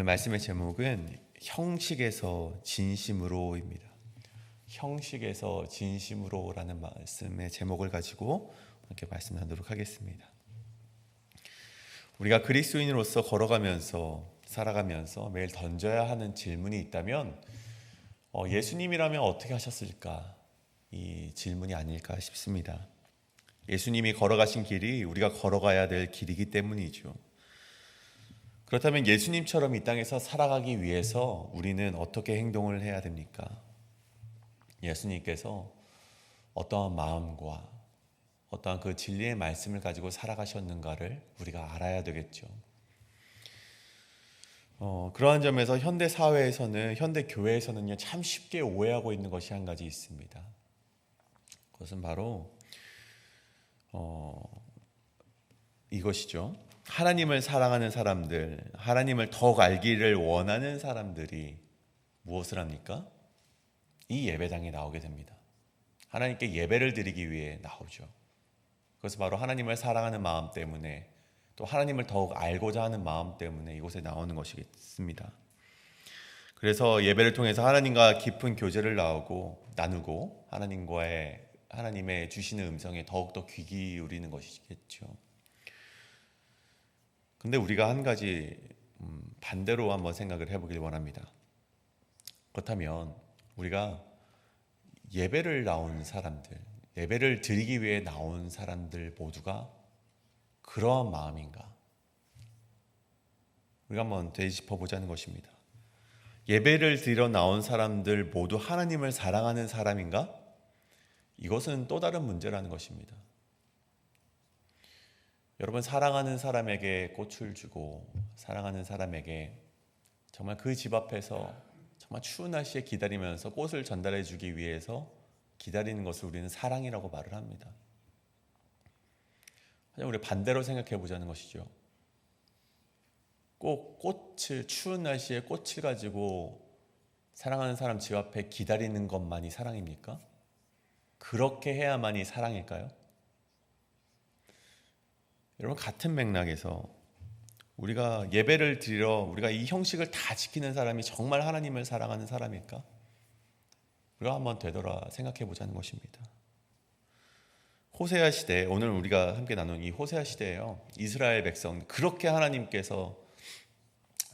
말씀의 제목은 형식에서 진심으로입니다. 형식에서 진심으로라는 말씀의 제목을 가지고 이렇게 말씀 나누도록 하겠습니다. 우리가 그리스도인으로서 걸어가면서 살아가면서 매일 던져야 하는 질문이 있다면 예수님이라면 어떻게 하셨을까? 이 질문이 아닐까 싶습니다. 예수님이 걸어가신 길이 우리가 걸어가야 될 길이기 때문이죠. 그렇다면 예수님처럼 이 땅에서 살아가기 위해서 우리는 어떻게 행동을 해야 됩니까? 예수님께서 어떠한 마음과 어떠한 그 진리의 말씀을 가지고 살아가셨는가를 우리가 알아야 되겠죠. 그러한 점에서 현대 사회에서는, 현대 교회에서는요, 참 쉽게 오해하고 있는 것이 한 가지 있습니다. 그것은 바로 이것이죠. 하나님을 사랑하는 사람들, 하나님을 더욱 알기를 원하는 사람들이 무엇을 합니까? 이 예배당에 나오게 됩니다. 하나님께 예배를 드리기 위해 나오죠. 그것은 바로 하나님을 사랑하는 마음 때문에, 또 하나님을 더욱 알고자 하는 마음 때문에 이곳에 나오는 것이겠습니다. 그래서 예배를 통해서 하나님과 깊은 교제를 나누고 하나님의 주시는 음성에 더욱더 귀 기울이는 것이겠죠. 근데 우리가 한 가지 반대로 한번 생각을 해보길 원합니다. 그렇다면 우리가 예배를 나온 사람들, 예배를 드리기 위해 나온 사람들 모두가 그러한 마음인가? 우리가 한번 되짚어보자는 것입니다. 예배를 드리러 나온 사람들 모두 하나님을 사랑하는 사람인가? 이것은 또 다른 문제라는 것입니다. 여러분, 사랑하는 사람에게 꽃을 주고 사랑하는 사람에게 정말 그 집 앞에서 정말 추운 날씨에 기다리면서 꽃을 전달해 주기 위해서 기다리는 것을 우리는 사랑이라고 말을 합니다. 하지만 우리 반대로 생각해 보자는 것이죠. 꼭 추운 날씨에 꽃을 가지고 사랑하는 사람 집 앞에 기다리는 것만이 사랑입니까? 그렇게 해야만이 사랑일까요? 여러분, 같은 맥락에서 우리가 예배를 드리러 우리가 이 형식을 다 지키는 사람이 정말 하나님을 사랑하는 사람일까? 우리가 한번 되돌아 생각해 보자는 것입니다. 호세아 시대, 오늘 우리가 함께 나눈 이 호세아 시대에요, 이스라엘 백성, 그렇게 하나님께서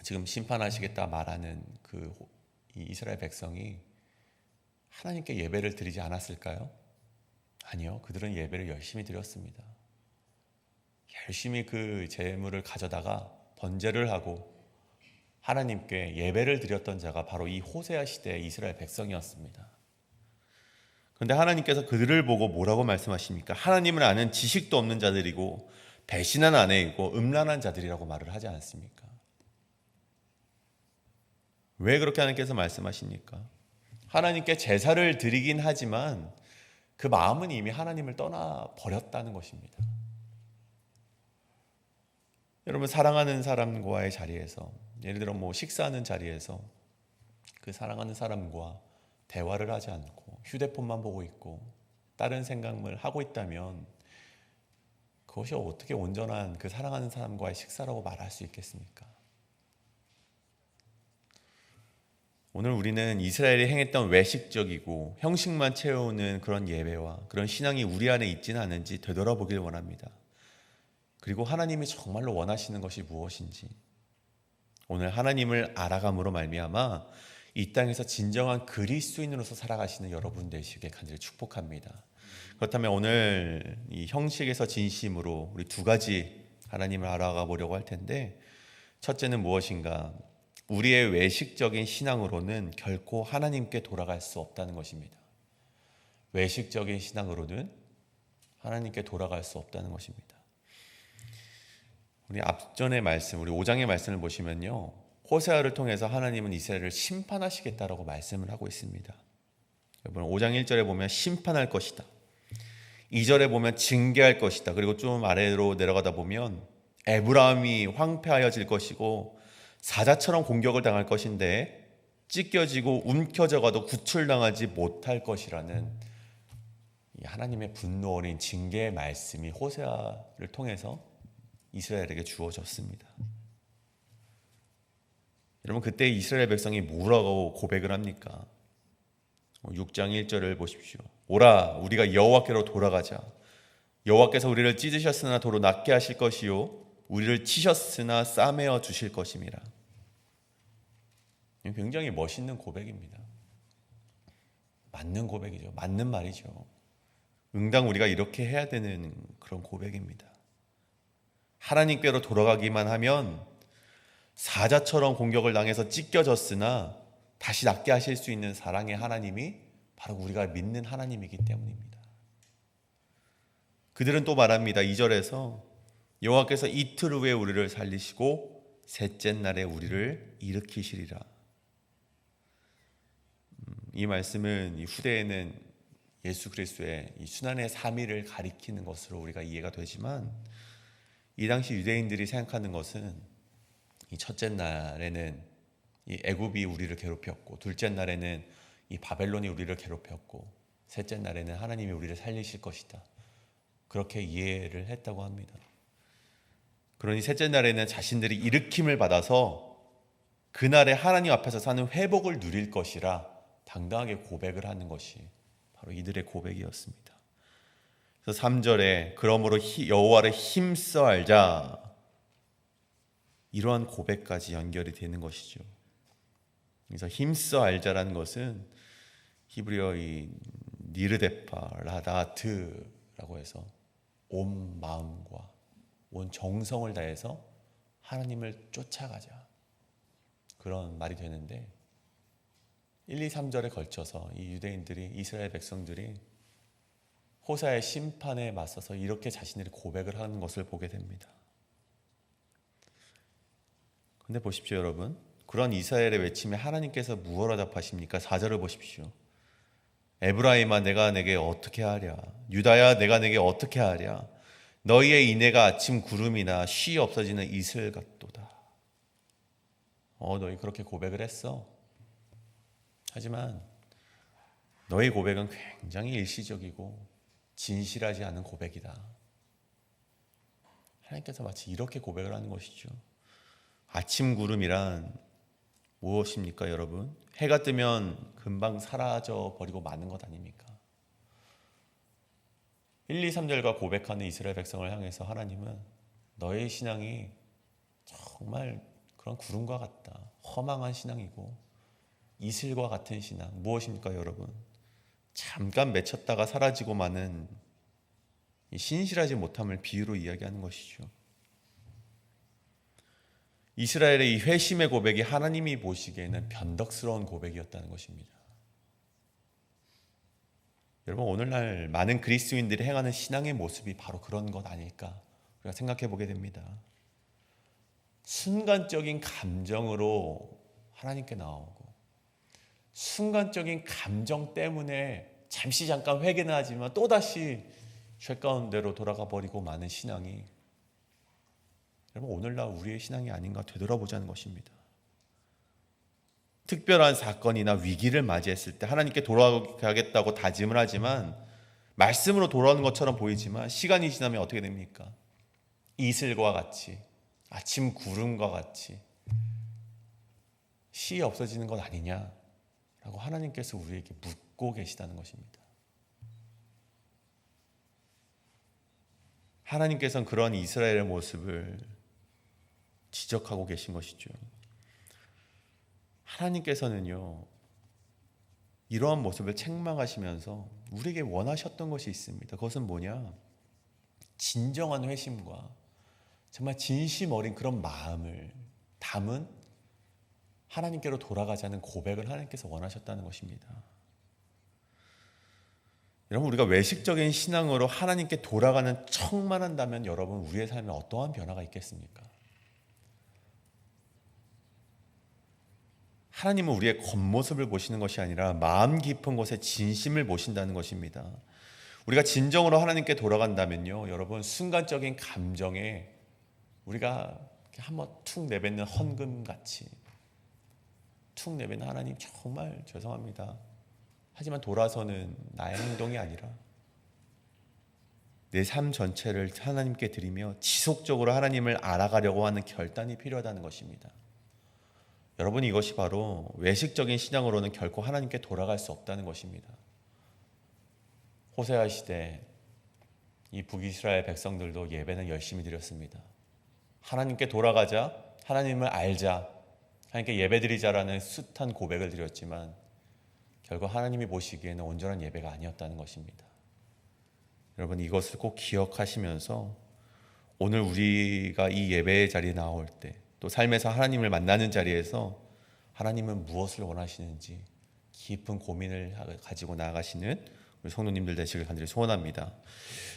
지금 심판하시겠다 말하는 이 이스라엘 백성이 하나님께 예배를 드리지 않았을까요? 아니요, 그들은 예배를 열심히 드렸습니다. 열심히 그 재물을 가져다가 번제를 하고 하나님께 예배를 드렸던 자가 바로 이 호세아 시대의 이스라엘 백성이었습니다. 그런데 하나님께서 그들을 보고 뭐라고 말씀하십니까? 하나님을 아는 지식도 없는 자들이고 배신한 아내이고 음란한 자들이라고 말을 하지 않습니까? 왜 그렇게 하나님께서 말씀하십니까? 하나님께 제사를 드리긴 하지만 그 마음은 이미 하나님을 떠나버렸다는 것입니다. 여러분, 사랑하는 사람과의 자리에서, 예를 들어 식사하는 자리에서 그 사랑하는 사람과 대화를 하지 않고 휴대폰만 보고 있고 다른 생각을 하고 있다면 그것이 어떻게 온전한 그 사랑하는 사람과의 식사라고 말할 수 있겠습니까? 오늘 우리는 이스라엘이 행했던 외식적이고 형식만 채우는 그런 예배와 그런 신앙이 우리 안에 있지는 않은지 되돌아보길 원합니다. 그리고 하나님이 정말로 원하시는 것이 무엇인지, 오늘 하나님을 알아감으로 말미암아 이 땅에서 진정한 그리스도인으로서 살아가시는 여러분 되시길 간절히 축복합니다. 그렇다면 오늘 이 형식에서 진심으로 우리 두 가지 하나님을 알아가 보려고 할 텐데, 첫째는 무엇인가? 우리의 외식적인 신앙으로는 결코 하나님께 돌아갈 수 없다는 것입니다. 외식적인 신앙으로는 하나님께 돌아갈 수 없다는 것입니다. 우리 앞전의 말씀, 우리 5장의 말씀을 보시면요, 호세아를 통해서 하나님은 이스라엘을 심판하시겠다라고 말씀을 하고 있습니다. 여러분, 5장 1절에 보면 심판할 것이다, 2절에 보면 징계할 것이다, 그리고 좀 아래로 내려가다 보면 에브라임이 황폐하여질 것이고 사자처럼 공격을 당할 것인데 찢겨지고 움켜져가도 구출당하지 못할 것이라는 이 하나님의 분노 어린 징계의 말씀이 호세아를 통해서 이스라엘에게 주어졌습니다. 여러분 그때 이스라엘 백성이 뭐라고 고백을 합니까? 6장 1절을 보십시오. 오라 우리가 여호와께로 돌아가자. 여호와께서 우리를 찢으셨으나 도로 낫게 하실 것이요 우리를 치셨으나 싸매어 주실 것임이라. 굉장히 멋있는 고백입니다. 맞는 고백이죠. 맞는 말이죠. 응당 우리가 이렇게 해야 되는 그런 고백입니다. 하나님께로 돌아가기만 하면 사자처럼 공격을 당해서 찢겨졌으나 다시 낫게 하실 수 있는 사랑의 하나님이 바로 우리가 믿는 하나님이기 때문입니다. 그들은 또 말합니다. 2절에서 여호와께서 이틀 후에 우리를 살리시고 셋째 날에 우리를 일으키시리라. 이 말씀은 이 후대에는 예수 그리스도의 이 순환의 3일을 가리키는 것으로 우리가 이해가 되지만 이 당시 유대인들이 생각하는 것은 이 첫째 날에는 이 애굽이 우리를 괴롭혔고 둘째 날에는 이 바벨론이 우리를 괴롭혔고 셋째 날에는 하나님이 우리를 살리실 것이다. 그렇게 이해를 했다고 합니다. 그러니 셋째 날에는 자신들이 일으킴을 받아서 그날에 하나님 앞에서 사는 회복을 누릴 것이라 당당하게 고백을 하는 것이 바로 이들의 고백이었습니다. 그래서 3절에 그러므로 여호와를 힘써 알자, 이러한 고백까지 연결이 되는 것이죠. 그래서 힘써 알자라는 것은 히브리어 이 니르데파 라다트라고 해서 온 마음과 온 정성을 다해서 하나님을 쫓아가자, 그런 말이 되는데 1, 2, 3절에 걸쳐서 이 유대인들이, 이스라엘 백성들이 호사의 심판에 맞서서 이렇게 자신들이 고백을 하는 것을 보게 됩니다. 그런데 보십시오 여러분, 그런 이스라엘의 외침에 하나님께서 무엇으로 답하십니까? 4절을 보십시오. 에브라임아 내가 내게 어떻게 하랴, 유다야 내가 내게 어떻게 하랴, 너희의 인애가 아침 구름이나 쉬 없어지는 이슬 같도다. 너희 그렇게 고백을 했어. 하지만 너희 고백은 굉장히 일시적이고 진실하지 않은 고백이다. 하나님께서 마치 이렇게 고백을 하는 것이죠. 아침 구름이란 무엇입니까 여러분? 해가 뜨면 금방 사라져 버리고 마는 것 아닙니까? 1, 2, 3절과 고백하는 이스라엘 백성을 향해서 하나님은 너의 신앙이 정말 그런 구름과 같다, 허망한 신앙이고 이슬과 같은 신앙. 무엇입니까 여러분? 잠깐 맺혔다가 사라지고 마는 이 신실하지 못함을 비유로 이야기하는 것이죠. 이스라엘의 이 회심의 고백이 하나님이 보시기에는 변덕스러운 고백이었다는 것입니다. 여러분 오늘날 많은 그리스도인들이 행하는 신앙의 모습이 바로 그런 것 아닐까 우리가 생각해 보게 됩니다. 순간적인 감정으로 하나님께 나오고 순간적인 감정 때문에 잠시 잠깐 회개는 하지만 또다시 죄 가운데로 돌아가 버리고 마는 신앙이 여러분 오늘날 우리의 신앙이 아닌가 되돌아보자는 것입니다. 특별한 사건이나 위기를 맞이했을 때 하나님께 돌아가겠다고 다짐을 하지만 말씀으로 돌아오는 것처럼 보이지만 시간이 지나면 어떻게 됩니까? 이슬과 같이, 아침 구름과 같이 시 없어지는 것 아니냐라고 하나님께서 우리에게 묻고 계시다는 것입니다. 하나님께서는 그런 이스라엘의 모습을 지적하고 계신 것이죠. 하나님께서는요, 이러한 모습을 책망하시면서 우리에게 원하셨던 것이 있습니다. 그것은 뭐냐? 진정한 회심과 정말 진심 어린 그런 마음을 담은 하나님께로 돌아가자는 고백을 하나님께서 원하셨다는 것입니다. 여러분 우리가 외식적인 신앙으로 하나님께 돌아가는 척만 한다면 여러분 우리의 삶에 어떠한 변화가 있겠습니까? 하나님은 우리의 겉모습을 보시는 것이 아니라 마음 깊은 곳에 진심을 보신다는 것입니다. 우리가 진정으로 하나님께 돌아간다면요 여러분 순간적인 감정에 우리가 한번 툭 내뱉는 헌금같이 툭 내뱉는 하나님 정말 죄송합니다. 하지만 돌아서는 나의 행동이 아니라 내 삶 전체를 하나님께 드리며 지속적으로 하나님을 알아가려고 하는 결단이 필요하다는 것입니다. 여러분, 이것이 바로 외식적인 신앙으로는 결코 하나님께 돌아갈 수 없다는 것입니다. 호세아 시대 이 북이스라엘 백성들도 예배는 열심히 드렸습니다. 하나님께 돌아가자, 하나님을 알자, 하나님께 예배드리자라는 숱한 고백을 드렸지만 결국 하나님이 보시기에는 온전한 예배가 아니었다는 것입니다. 여러분, 이것을 꼭 기억하시면서 오늘 우리가 이 예배의 자리에 나올 때, 또 삶에서 하나님을 만나는 자리에서 하나님은 무엇을 원하시는지 깊은 고민을 가지고 나아가시는 우리 성도님들 되시길 간절히 소원합니다.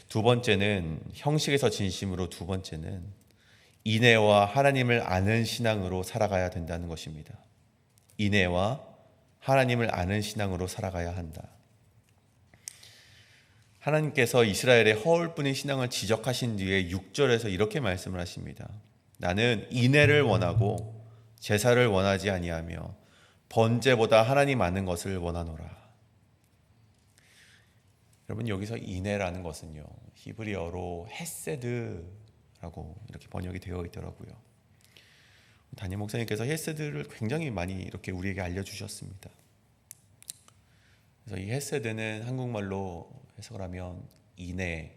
두 번째는 형식에서 진심으로, 두 번째는 인애와 하나님을 아는 신앙으로 살아가야 된다는 것입니다. 인애와 하나님을 아는 신앙으로 살아가야 한다. 하나님께서 이스라엘의 허울뿐인 신앙을 지적하신 뒤에 6절에서 이렇게 말씀을 하십니다. 나는 인애를 원하고 제사를 원하지 아니하며 번제보다 하나님 아는 것을 원하노라. 여러분, 여기서 인애라는 것은요, 히브리어로 헤세드라고 이렇게 번역이 되어 있더라고요. 담임 목사님께서 헤세드를 굉장히 많이 이렇게 우리에게 알려주셨습니다. 그래서 이 헤세드는 한국말로 해석을 하면 인애,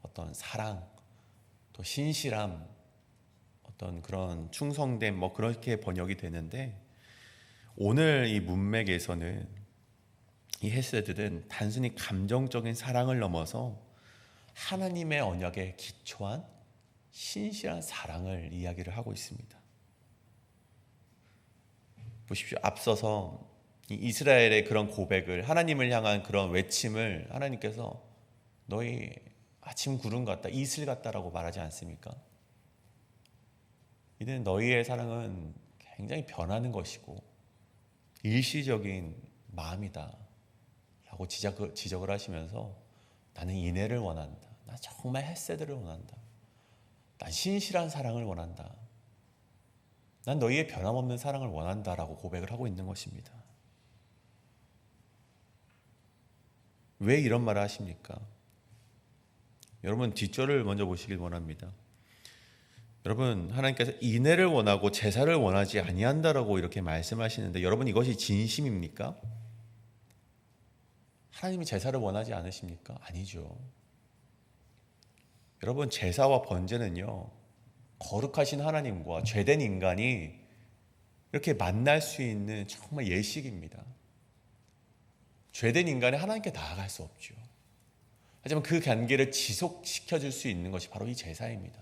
어떤 사랑, 또 신실함, 어떤 그런 충성됨, 뭐 그렇게 번역이 되는데, 오늘 이 문맥에서는 이 헤세드는 단순히 감정적인 사랑을 넘어서 하나님의 언약에 기초한 신실한 사랑을 이야기를 하고 있습니다. 보십시오. 앞서서 이 이스라엘의 그런 고백을, 하나님을 향한 그런 외침을 하나님께서 너희 아침 구름 같다, 이슬 같다라고 말하지 않습니까? 이는 너희의 사랑은 굉장히 변하는 것이고 일시적인 마음이다 라고 지적을 하시면서 나는 인애를 원한다, 난 정말 헤세드를 원한다, 난 신실한 사랑을 원한다, 난 너희의 변함없는 사랑을 원한다 라고 고백을 하고 있는 것입니다. 왜 이런 말을 하십니까? 여러분, 뒷절을 먼저 보시길 원합니다. 여러분, 하나님께서 인애를 원하고 제사를 원하지 아니한다라고 이렇게 말씀하시는데, 여러분, 이것이 진심입니까? 하나님이 제사를 원하지 않으십니까? 아니죠. 여러분, 제사와 번제는요, 거룩하신 하나님과 죄된 인간이 이렇게 만날 수 있는 정말 예식입니다. 죄된 인간이 하나님께 나아갈 수 없죠. 하지만 그 관계를 지속시켜줄 수 있는 것이 바로 이 제사입니다.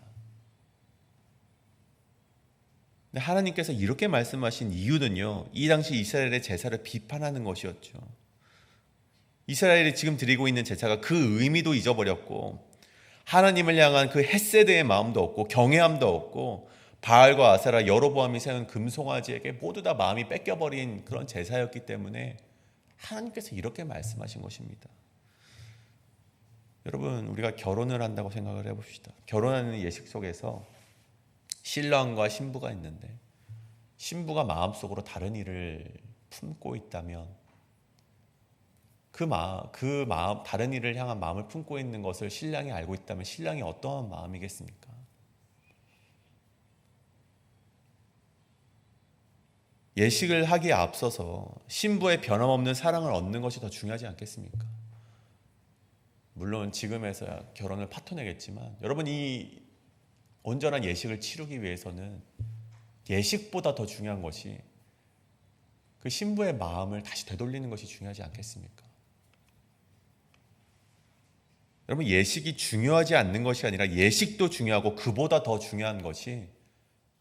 근데 하나님께서 이렇게 말씀하신 이유는요, 이 당시 이스라엘의 제사를 비판하는 것이었죠. 이스라엘이 지금 드리고 있는 제사가 그 의미도 잊어버렸고, 하나님을 향한 그 헤세드의 마음도 없고 경외함도 없고, 바알과 아세라, 여로보암이 세운 금송아지에게 모두 다 마음이 뺏겨버린 그런 제사였기 때문에 하나님께서 이렇게 말씀하신 것입니다. 여러분, 우리가 결혼을 한다고 생각을 해봅시다. 결혼하는 예식 속에서 신랑과 신부가 있는데, 신부가 마음속으로 다른 일을 품고 있다면 그 마음, 다른 일을 향한 마음을 품고 있는 것을 신랑이 알고 있다면 신랑이 어떠한 마음이겠습니까? 예식을 하기에 앞서서 신부의 변함없는 사랑을 얻는 것이 더 중요하지 않겠습니까? 물론 지금에서야 결혼을 파토내겠지만, 여러분, 이 온전한 예식을 치르기 위해서는 예식보다 더 중요한 것이 그 신부의 마음을 다시 되돌리는 것이 중요하지 않겠습니까? 여러분, 예식이 중요하지 않는 것이 아니라 예식도 중요하고 그보다 더 중요한 것이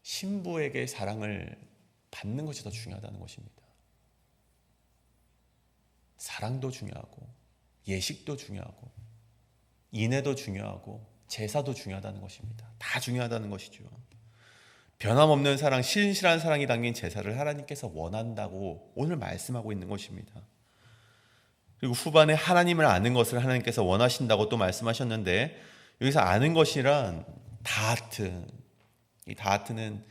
신부에게 사랑을 받는 것이 더 중요하다는 것입니다. 사랑도 중요하고 예식도 중요하고 인애도 중요하고 제사도 중요하다는 것입니다. 다 중요하다는 것이죠. 변함없는 사랑, 신실한 사랑이 담긴 제사를 하나님께서 원한다고 오늘 말씀하고 있는 것입니다. 그리고 후반에 하나님을 아는 것을 하나님께서 원하신다고 또 말씀하셨는데, 여기서 아는 것이란 다하트, 이 다하트는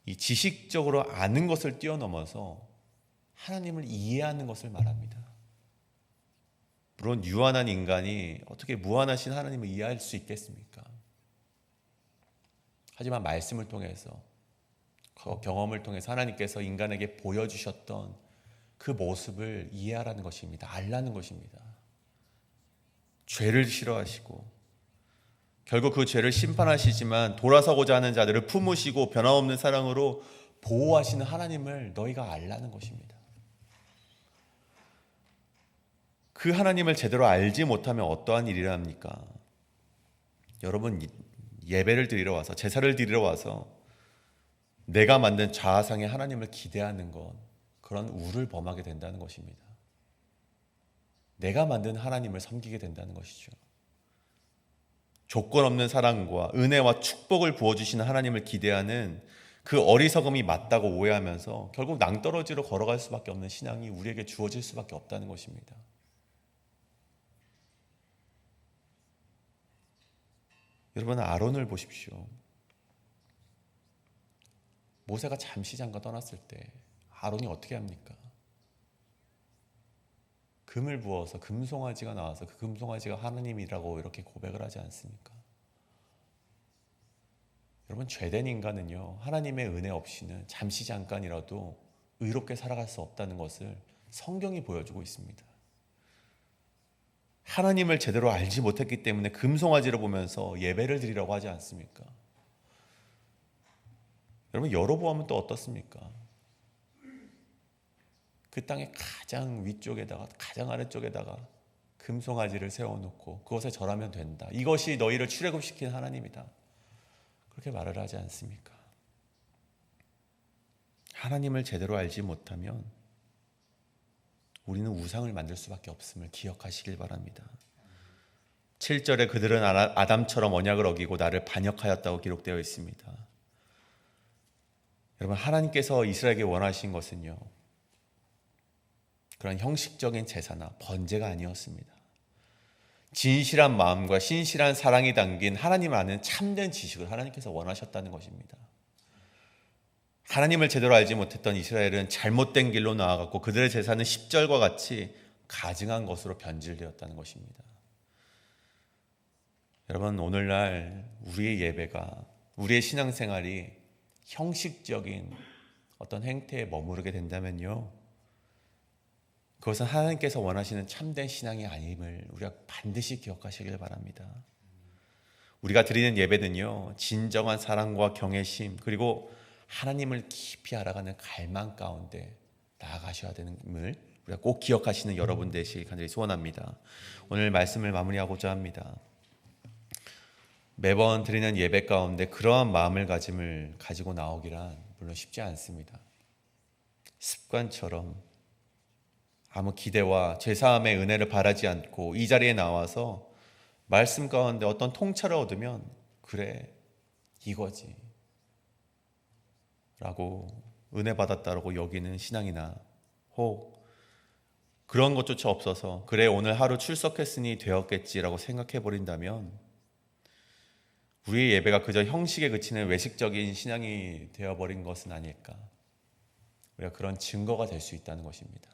이 지식적으로 아는 것을 뛰어넘어서 하나님을 이해하는 것을 말합니다. 물론 유한한 인간이 어떻게 무한하신 하나님을 이해할 수 있겠습니까? 하지만 말씀을 통해서 경험을 통해서 하나님께서 인간에게 보여주셨던 그 모습을 이해하라는 것입니다. 알라는 것입니다. 죄를 싫어하시고 결국 그 죄를 심판하시지만 돌아서고자 하는 자들을 품으시고 변함없는 사랑으로 보호하시는 하나님을 너희가 알라는 것입니다. 그 하나님을 제대로 알지 못하면 어떠한 일이랍니까? 여러분, 예배를 드리러 와서, 제사를 드리러 와서 내가 만든 좌상의 하나님을 기대하는 것, 그런 우를 범하게 된다는 것입니다. 내가 만든 하나님을 섬기게 된다는 것이죠. 조건 없는 사랑과 은혜와 축복을 부어주시는 하나님을 기대하는 그 어리석음이 맞다고 오해하면서 결국 낭떠러지로 걸어갈 수밖에 없는 신앙이 우리에게 주어질 수밖에 없다는 것입니다. 여러분, 아론을 보십시오. 모세가 잠시 잠깐 떠났을 때 아론이 어떻게 합니까? 금을 부어서 금송아지가 나와서 그 금송아지가 하나님이라고 이렇게 고백을 하지 않습니까? 여러분, 죄된 인간은요, 하나님의 은혜 없이는 잠시 잠깐이라도 의롭게 살아갈 수 없다는 것을 성경이 보여주고 있습니다. 하나님을 제대로 알지 못했기 때문에 금송아지를 보면서 예배를 드리라고 하지 않습니까? 여러분, 여로보암은 또 어떻습니까? 그 땅의 가장 위쪽에다가 가장 아래쪽에다가 금송아지를 세워놓고 그것에 절하면 된다. 이것이 너희를 출애굽시킨 하나님이다. 그렇게 말을 하지 않습니까? 하나님을 제대로 알지 못하면 우리는 우상을 만들 수밖에 없음을 기억하시길 바랍니다. 7절에 그들은 아담처럼 언약을 어기고 나를 반역하였다고 기록되어 있습니다. 여러분, 하나님께서 이스라엘에게 원하신 것은요, 그런 형식적인 제사나 번제가 아니었습니다. 진실한 마음과 신실한 사랑이 담긴 하나님 아는 참된 지식을 하나님께서 원하셨다는 것입니다. 하나님을 제대로 알지 못했던 이스라엘은 잘못된 길로 나아갔고 그들의 제사는 10절과 같이 가증한 것으로 변질되었다는 것입니다. 여러분, 오늘날 우리의 예배가, 우리의 신앙생활이 형식적인 어떤 행태에 머무르게 된다면요, 그것은 하나님께서 원하시는 참된 신앙이 아님을 우리가 반드시 기억하시길 바랍니다. 우리가 드리는 예배는요, 진정한 사랑과 경외심, 그리고 하나님을 깊이 알아가는 갈망 가운데 나아가셔야 되는 걸 우리가 꼭 기억하시는 여러분 되시길 간절히 소원합니다. 오늘 말씀을 마무리하고자 합니다. 매번 드리는 예배 가운데 그러한 마음을 가지고 나오기란 물론 쉽지 않습니다. 습관처럼 아무 기대와 죄사함의 은혜를 바라지 않고 이 자리에 나와서 말씀 가운데 어떤 통찰을 얻으면 그래, 이거지 라고 은혜 받았다라고 여기는 신앙이나 혹 그런 것조차 없어서 그래, 오늘 하루 출석했으니 되었겠지라고 생각해 버린다면 우리의 예배가 그저 형식에 그치는 외식적인 신앙이 되어버린 것은 아닐까, 우리가 그런 증거가 될 수 있다는 것입니다.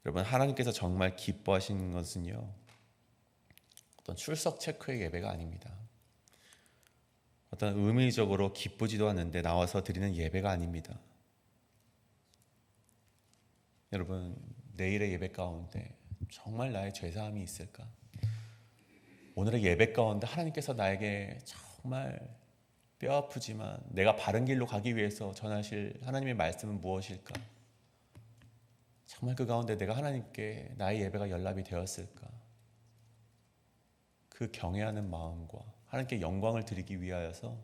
여러분, 하나님께서 정말 기뻐하시는 것은요, 어떤 출석 체크의 예배가 아닙니다. 어떤 의미적으로 기쁘지도 않은데 나와서 드리는 예배가 아닙니다. 여러분, 내일의 예배 가운데 정말 나의 죄사함이 있을까? 오늘의 예배 가운데 하나님께서 나에게 정말 뼈아프지만 내가 바른 길로 가기 위해서 전하실 하나님의 말씀은 무엇일까? 정말 그 가운데 내가 하나님께 나의 예배가 연락이 되었을까? 그 경외하는 마음과 하나님께 영광을 드리기 위하여서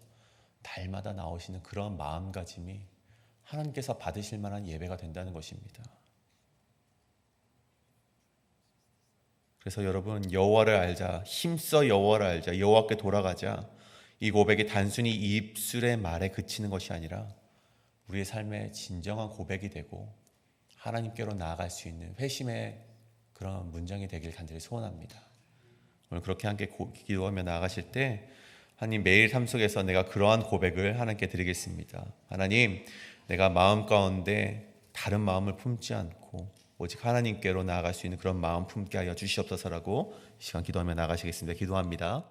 달마다 나오시는 그런 마음가짐이 하나님께서 받으실 만한 예배가 된다는 것입니다. 그래서 여러분, 여호와를 알자, 힘써 여호와를 알자, 여호와께 돌아가자, 이 고백이 단순히 입술의 말에 그치는 것이 아니라 우리의 삶의 진정한 고백이 되고 하나님께로 나아갈 수 있는 회심의 그런 문장이 되길 간절히 소원합니다. 오늘 그렇게 함께 기도하며 나아가실 때 하나님, 매일 삶 속에서 내가 그러한 고백을 하나님께 드리겠습니다. 하나님, 내가 마음 가운데 다른 마음을 품지 않고 오직 하나님께로 나아갈 수 있는 그런 마음 품게 하여 주시옵소서라고 이 시간 기도하며 나아가시겠습니다. 기도합니다.